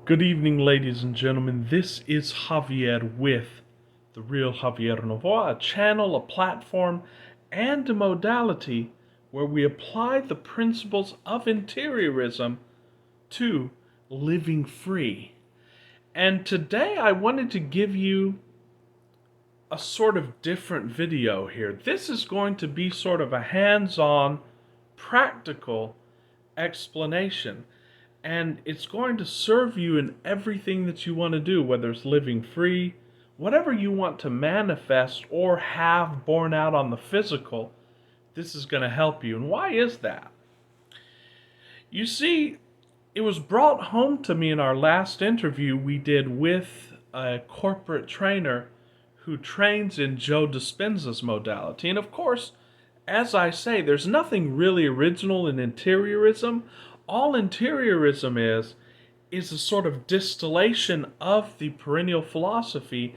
Good evening, ladies and gentlemen. This is Javier with The Real Javier Novoa, a channel, a platform, and a modality where we apply the principles of interiorism to living free. And today I wanted to give you a sort of different video here. This is going to be sort of a hands-on, practical explanation. And it's going to serve you in everything that you want to do, whether it's living free, whatever you want to manifest or have borne out on the physical. This is going to help you. And why is that? You see, it was brought home to me in our last interview we did with a corporate trainer who trains in Joe Dispenza's modality. And of course, as I say, there's nothing really original in interiorism. All interiorism is a sort of distillation of the perennial philosophy,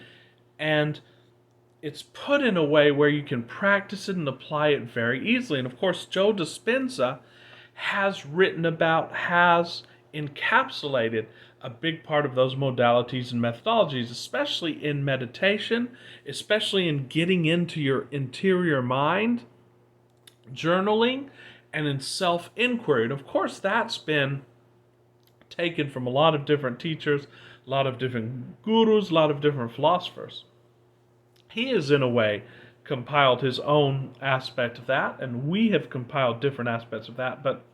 and it's put in a way where you can practice it and apply it very easily. And of course, Joe Dispenza has encapsulated a big part of those modalities and methodologies, especially in meditation, especially in getting into your interior mind, journaling, and in self-inquiry. And of course, that's been taken from a lot of different teachers, a lot of different gurus, a lot of different philosophers. He has, in a way, compiled his own aspect of that, and we have compiled different aspects of that. But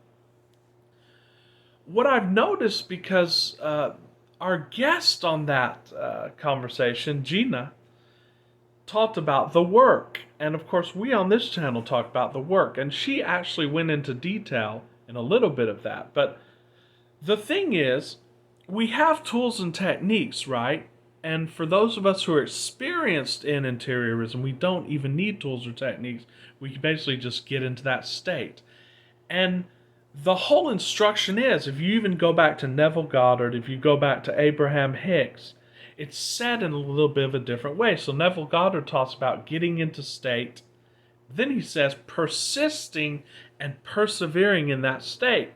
what I've noticed, because our guest on that conversation, Gina, talked about the work. And of course, we on this channel talk about the work. And she actually went into detail in a little bit of that. But the thing is, we have tools and techniques, right? And for those of us who are experienced in interiorism, we don't even need tools or techniques. We can basically just get into that state. And the whole instruction is, if you even go back to Neville Goddard, if you go back to Abraham Hicks, it's said in a little bit of a different way. So Neville Goddard talks about getting into state. Then he says persisting and persevering in that state.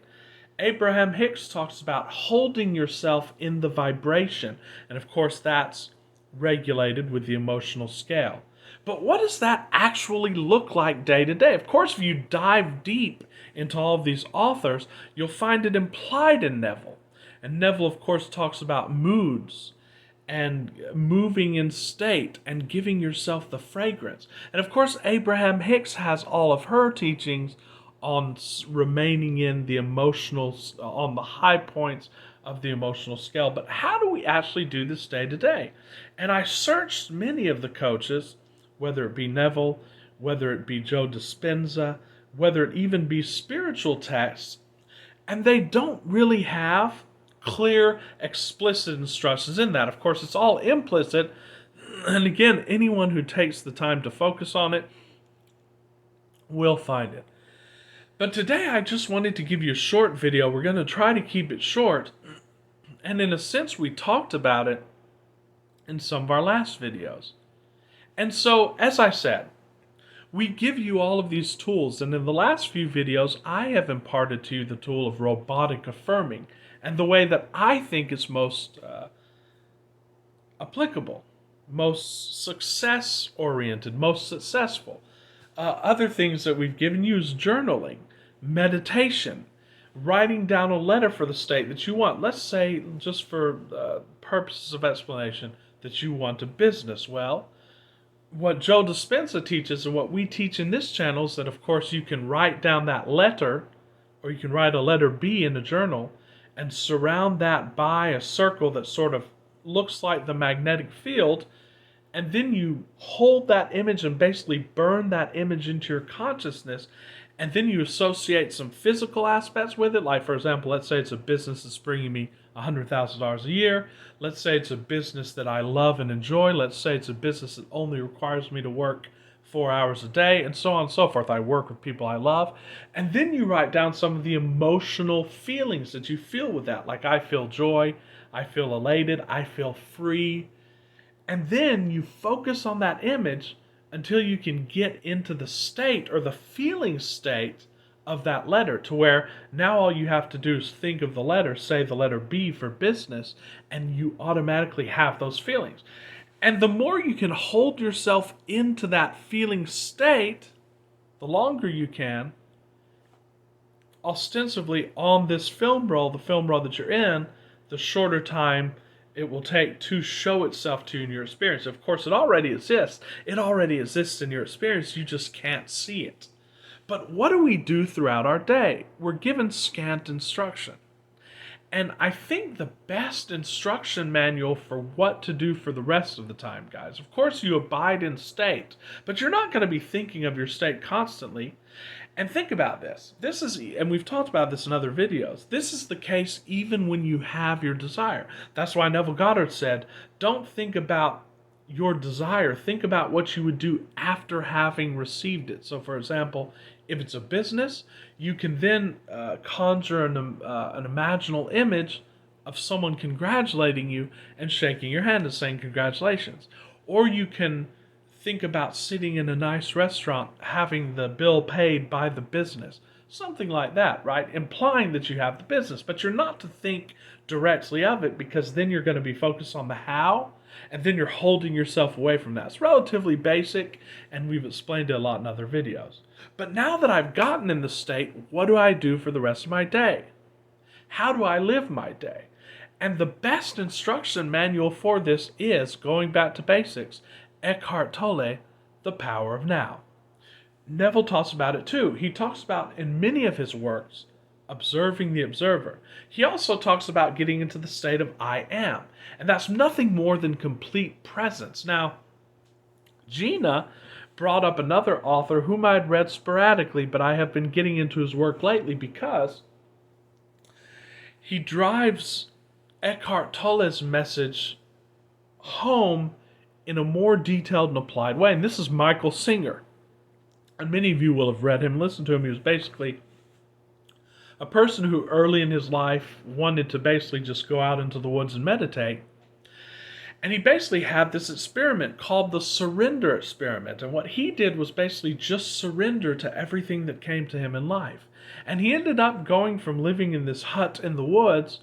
Abraham Hicks talks about holding yourself in the vibration. And of course, that's regulated with the emotional scale. But what does that actually look like day to day? Of course, if you dive deep into all of these authors, you'll find it implied in Neville. And Neville, of course, talks about moods and moving in state and giving yourself the fragrance. And of course, Abraham Hicks has all of her teachings on remaining in the emotional, on the high points of the emotional scale. But how do we actually do this day to day? And I searched many of the coaches, whether it be Neville, whether it be Joe Dispenza, whether it even be spiritual texts, and they don't really have clear, explicit instructions in that. Of course, it's all implicit, and again, anyone who takes the time to focus on it will find it. But today I just wanted to give you a short video. We're going to try to keep it short, and in a sense we talked about it in some of our last videos. And so, as I said, we give you all of these tools, and in the last few videos I have imparted to you the tool of robotic affirming, and the way that I think is most applicable, most success-oriented, most successful. Other things that we've given you is journaling, meditation, writing down a letter for the state that you want. Let's say, just for purposes of explanation, that you want a business. Well, what Joe Dispenza teaches and what we teach in this channel is that, of course, you can write down that letter, or you can write a letter B in a journal, and surround that by a circle that sort of looks like the magnetic field, and then you hold that image and basically burn that image into your consciousness, and then you associate some physical aspects with it. Like, for example, let's say it's a business that's bringing me $100,000 a year. Let's say it's a business that I love and enjoy. Let's say it's a business that only requires me to work 4 hours a day, and so on and so forth. I work with people I love. And then you write down some of the emotional feelings that you feel with that. Like, I feel joy, I feel elated, I feel free. And then you focus on that image until you can get into the state or the feeling state of that letter, to where now all you have to do is think of the letter, say the letter B for business, and you automatically have those feelings. And the more you can hold yourself into that feeling state, the longer you can, ostensibly on this film roll, the film roll that you're in, the shorter time it will take to show itself to you in your experience. Of course, it already exists. It already exists in your experience. You just can't see it. But what do we do throughout our day? We're given scant instruction. And I think the best instruction manual for what to do for the rest of the time, guys, of course you abide in state, but you're not going to be thinking of your state constantly. And think about this. This is, and we've talked about this in other videos, this is the case even when you have your desire. That's why Neville Goddard said, don't think about your desire, think about what you would do after having received it. So for example, if it's a business, you can then conjure an imaginal image of someone congratulating you and shaking your hand and saying congratulations. Or you can think about sitting in a nice restaurant, having the bill paid by the business. Something like that, right? Implying that you have the business, but you're not to think directly of it, because then you're going to be focused on the how, and then you're holding yourself away from that. It's relatively basic, and we've explained it a lot in other videos. But now that I've gotten in the state, what do I do for the rest of my day? How do I live my day? And the best instruction manual for this is, going back to basics, Eckhart Tolle, The Power of Now. Neville talks about it too. He talks about, in many of his works, observing the observer. He also talks about getting into the state of I am. And that's nothing more than complete presence. Now, Gina brought up another author whom I had read sporadically, but I have been getting into his work lately because he drives Eckhart Tolle's message home in a more detailed and applied way. And this is Michael Singer. And many of you will have read him, listened to him. He was basically a person who early in his life wanted to basically just go out into the woods and meditate. And he basically had this experiment called the surrender experiment. And what he did was basically just surrender to everything that came to him in life. And he ended up going from living in this hut in the woods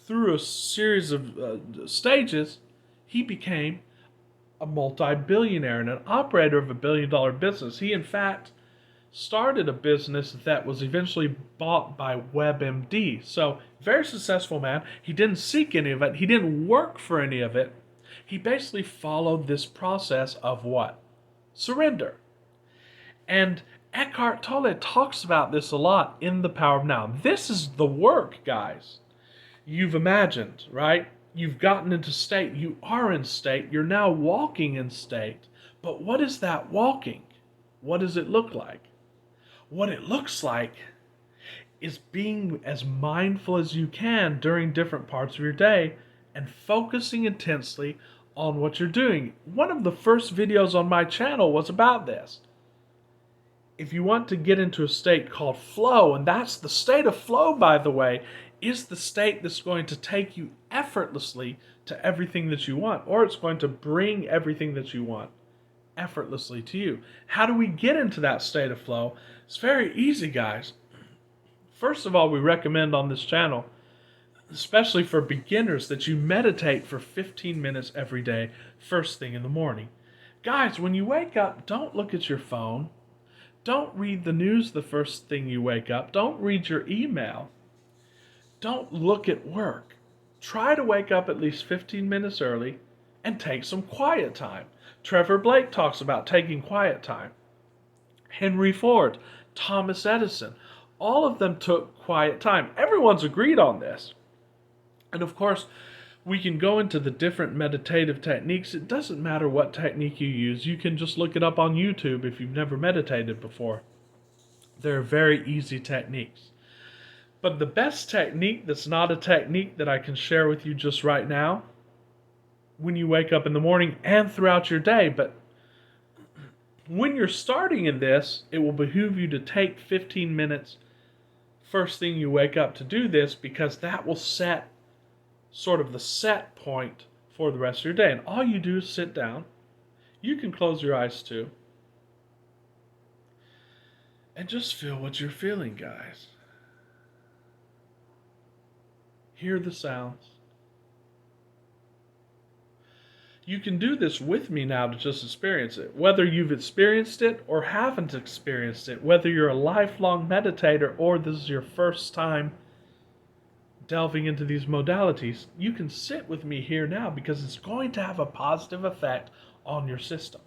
through a series of stages. He became a multi-billionaire and an operator of a billion-dollar business. He, in fact, started a business that was eventually bought by WebMD. So, very successful man. He didn't seek any of it. He didn't work for any of it. He basically followed this process of what? Surrender. And Eckhart Tolle talks about this a lot in The Power of Now. This is the work, guys. You've imagined, right? You've gotten into state. You are in state. You're now walking in state. But what is that walking? What does it look like? What it looks like is being as mindful as you can during different parts of your day and focusing intensely on what you're doing. One of the first videos on my channel was about this. If you want to get into a state called flow, and that's the state of flow, by the way, is the state that's going to take you effortlessly to everything that you want, or it's going to bring everything that you want effortlessly to you. How do we get into that state of flow? It's very easy, guys. First of all, we recommend on this channel, especially for beginners, that you meditate for 15 minutes every day, first thing in the morning. Guys, when you wake up, don't look at your phone. Don't read the news the first thing you wake up. Don't read your email. Don't look at work. Try to wake up at least 15 minutes early and take some quiet time. Trevor Blake talks about taking quiet time. Henry Ford, Thomas Edison, all of them took quiet time. Everyone's agreed on this. And of course, we can go into the different meditative techniques. It doesn't matter what technique you use. You can just look it up on YouTube if you've never meditated before. They're very easy techniques. But the best technique that's not a technique that I can share with you just right now, when you wake up in the morning and throughout your day, but when you're starting in this, it will behoove you to take 15 minutes first thing you wake up to do this, because that will set sort of the set point for the rest of your day. And all you do is sit down. You can close your eyes too. And just feel what you're feeling, guys. Hear the sounds. You can do this with me now to just experience it. Whether you've experienced it or haven't experienced it, whether you're a lifelong meditator or this is your first time delving into these modalities, you can sit with me here now because it's going to have a positive effect on your system.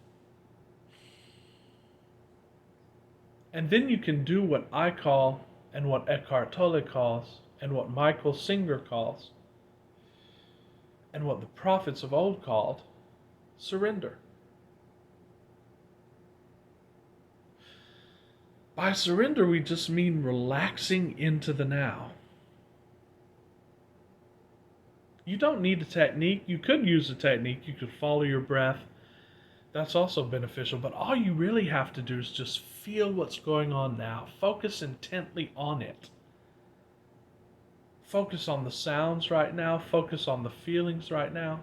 And then you can do what I call, and what Eckhart Tolle calls, and what Michael Singer calls, and what the prophets of old called surrender. By surrender, we just mean relaxing into the now. You don't need a technique. You could use a technique. You could follow your breath. That's also beneficial. But all you really have to do is just feel what's going on now. Focus intently on it. Focus on the sounds right now. Focus on the feelings right now.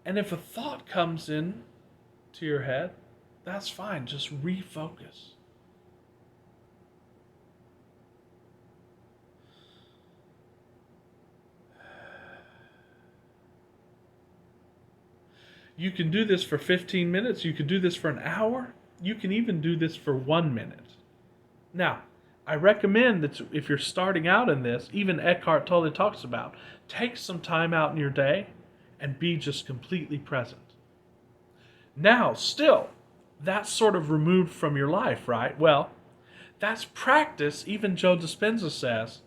And if a thought comes in to your head, that's fine. Just refocus. You can do this for 15 minutes. You can do this for an hour. You can even do this for 1 minute. Now, I recommend that if you're starting out in this, even Eckhart Tolle talks about, take some time out in your day and be just completely present. Now, still, that's sort of removed from your life, right? Well, that's practice. Even Joe Dispenza says,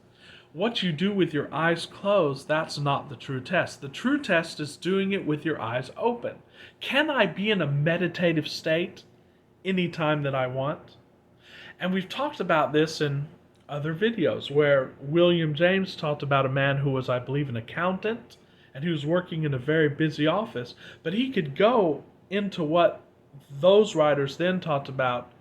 what you do with your eyes closed, that's not the true test. The true test is doing it with your eyes open. Can I be in a meditative state anytime that I want? And we've talked about this in other videos where William James talked about a man who was, I believe, an accountant, and he was working in a very busy office, but he could go into what those writers then talked about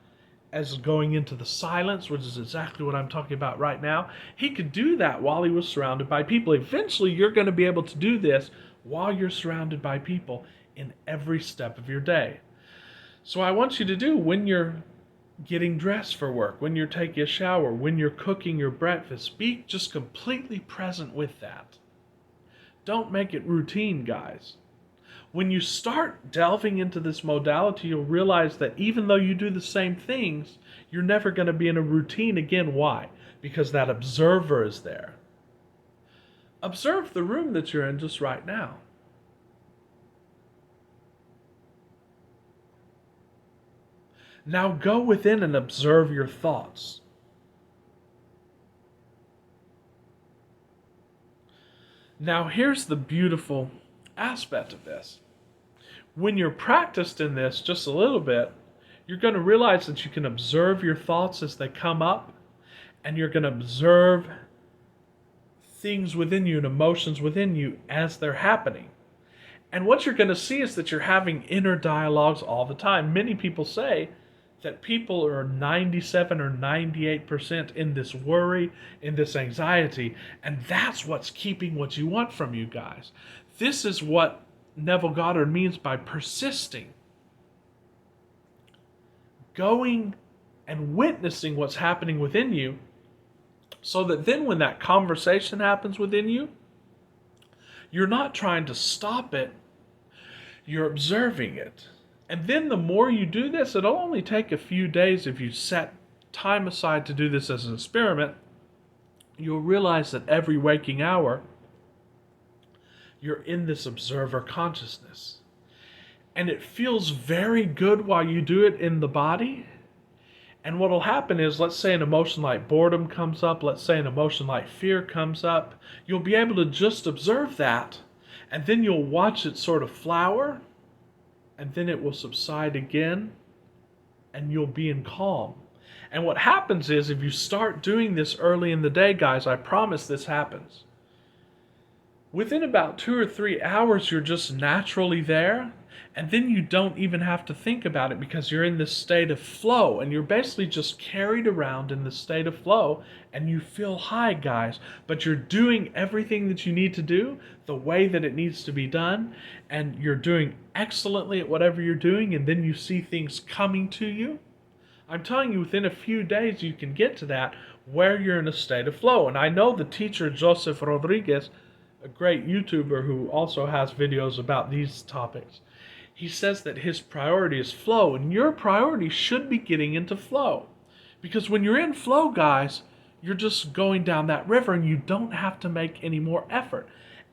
as going into the silence, which is exactly what I'm talking about right now. He could do that while he was surrounded by people. Eventually, you're going to be able to do this while you're surrounded by people in every step of your day. So I want you to do, when you're getting dressed for work, when you're taking a shower, when you're cooking your breakfast, be just completely present with that. Don't make it routine, guys. When you start delving into this modality, you'll realize that even though you do the same things, you're never going to be in a routine again. Why? Because that observer is there. Observe the room that you're in just right now. Now go within and observe your thoughts. Now here's the beautiful aspect of this. When you're practiced in this just a little bit, you're going to realize that you can observe your thoughts as they come up, and you're going to observe things within you and emotions within you as they're happening. And what you're going to see is that you're having inner dialogues all the time. Many people say that people are 97 or 98% in this worry, in this anxiety, and that's what's keeping what you want from you guys. This is what Neville Goddard means by persisting. Going and witnessing what's happening within you, so that then when that conversation happens within you, you're not trying to stop it, you're observing it. And then the more you do this, it'll only take a few days if you set time aside to do this as an experiment. You'll realize that every waking hour, you're in this observer consciousness. And it feels very good while you do it in the body. And what will happen is, let's say an emotion like boredom comes up, let's say an emotion like fear comes up, you'll be able to just observe that, and then you'll watch it sort of flower, and then it will subside again, and you'll be in calm. And what happens is, if you start doing this early in the day, guys, I promise this happens. Within about 2 or 3 hours, you're just naturally there. And then you don't even have to think about it because you're in this state of flow and you're basically just carried around in the state of flow and you feel high, guys. But you're doing everything that you need to do the way that it needs to be done, and you're doing excellently at whatever you're doing, and then you see things coming to you. I'm telling you, within a few days, you can get to that where you're in a state of flow. And I know the teacher, Joseph Rodriguez, a great YouTuber who also has videos about these topics, he says that his priority is flow, and your priority should be getting into flow. Because when you're in flow, guys, you're just going down that river and you don't have to make any more effort.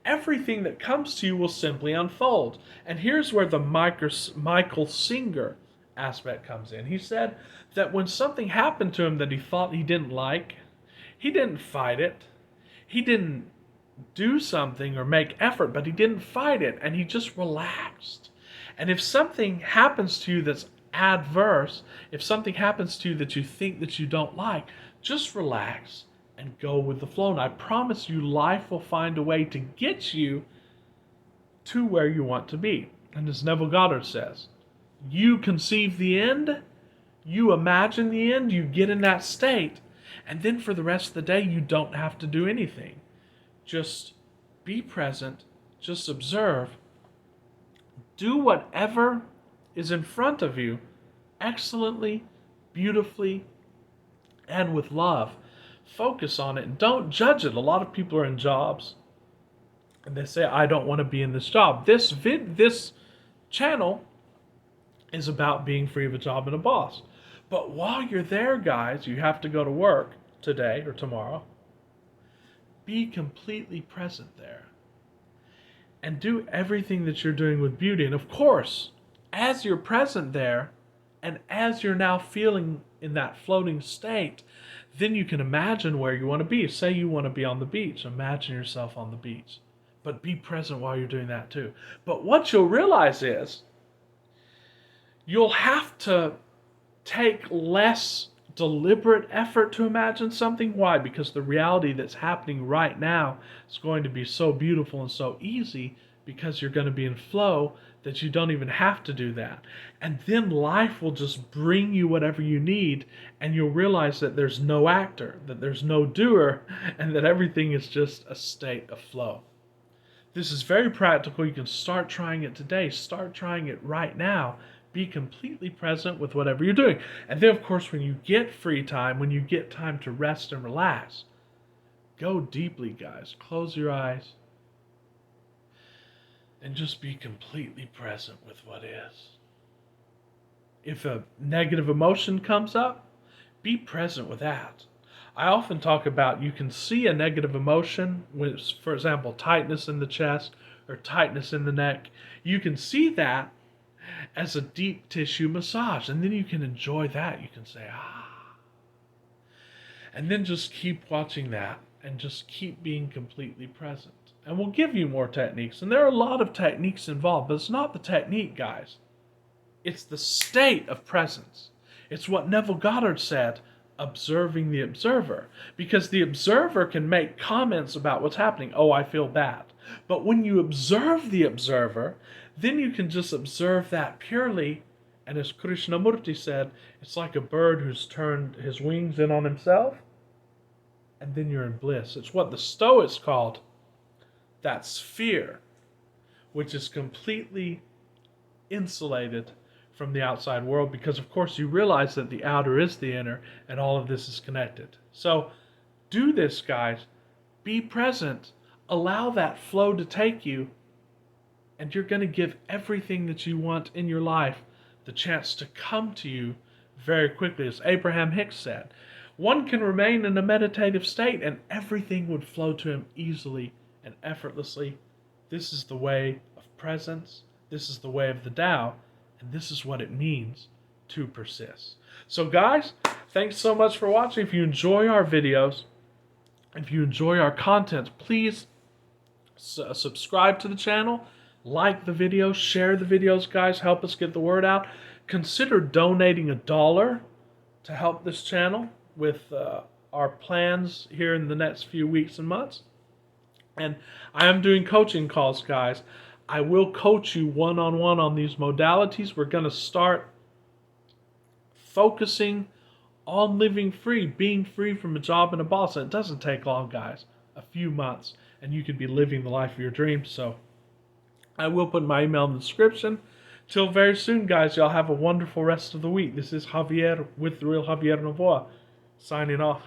Everything that comes to you will simply unfold. And here's where the Michael Singer aspect comes in. He said that when something happened to him that he thought he didn't like, he didn't fight it. He didn't do something or make effort, but he didn't fight it, and he just relaxed. And if something happens to you that's adverse, if something happens to you that you think that you don't like, just relax and go with the flow. And I promise you, life will find a way to get you to where you want to be. And as Neville Goddard says, you conceive the end, you imagine the end, you get in that state, and then for the rest of the day, you don't have to do anything. Just be present, just observe, do whatever is in front of you excellently, beautifully, and with love. Focus on it and don't judge it. A lot of people are in jobs and they say, I don't want to be in this job. This channel is about being free of a job and a boss. But while you're there, guys, you have to go to work today or tomorrow. Be completely present there. And do everything that you're doing with beauty. And of course, as you're present there, and as you're now feeling in that floating state, then you can imagine where you want to be. Say you want to be on the beach. Imagine yourself on the beach. But be present while you're doing that too. But what you'll realize is, you'll have to take less deliberate effort to imagine something. Why? Because the reality that's happening right now is going to be so beautiful and so easy because you're going to be in flow that you don't even have to do that. And then life will just bring you whatever you need, and you'll realize that there's no actor, that there's no doer, and that everything is just a state of flow. This is very practical. You can start trying it today. Start trying it right now. Be completely present with whatever you're doing. And then, of course, when you get free time, when you get time to rest and relax, go deeply, guys. Close your eyes and just be completely present with what is. If a negative emotion comes up, be present with that. I often talk about, you can see a negative emotion, with, for example, tightness in the chest or tightness in the neck. You can see that as a deep tissue massage, and then you can enjoy that. You can say, ah. And then just keep watching that and just keep being completely present. And we'll give you more techniques, and there are a lot of techniques involved, but it's not the technique, guys. It's the state of presence. It's what Neville Goddard said, observing the observer. Because the observer can make comments about what's happening. Oh, I feel bad. But when you observe the observer, then you can just observe that purely. And as Krishnamurti said, it's like a bird who's turned his wings in on himself, and then you're in bliss. It's what the Stoics called that sphere, which is completely insulated from the outside world, because of course you realize that the outer is the inner and all of this is connected. So do this, guys. Be present. Allow that flow to take you, and you're going to give everything that you want in your life the chance to come to you very quickly. As Abraham Hicks said, one can remain in a meditative state and everything would flow to him easily and effortlessly. This is the way of presence. This is the way of the Tao. And this is what it means to persist. So guys, thanks so much for watching. If you enjoy our videos, if you enjoy our content, please subscribe to the channel, like the videos, share the videos, guys. Help us get the word out. Consider donating $1 to help this channel with our plans here in the next few weeks and months. And I am doing coaching calls, guys. I will coach you one-on-one on these modalities. We're going to start focusing on living free, being free from a job and a boss. And it doesn't take long, guys. A few months, and you could be living the life of your dreams. So I will put my email in the description. Till very soon, guys. Y'all have a wonderful rest of the week. This is Javier with The Real Javier Novoa, signing off.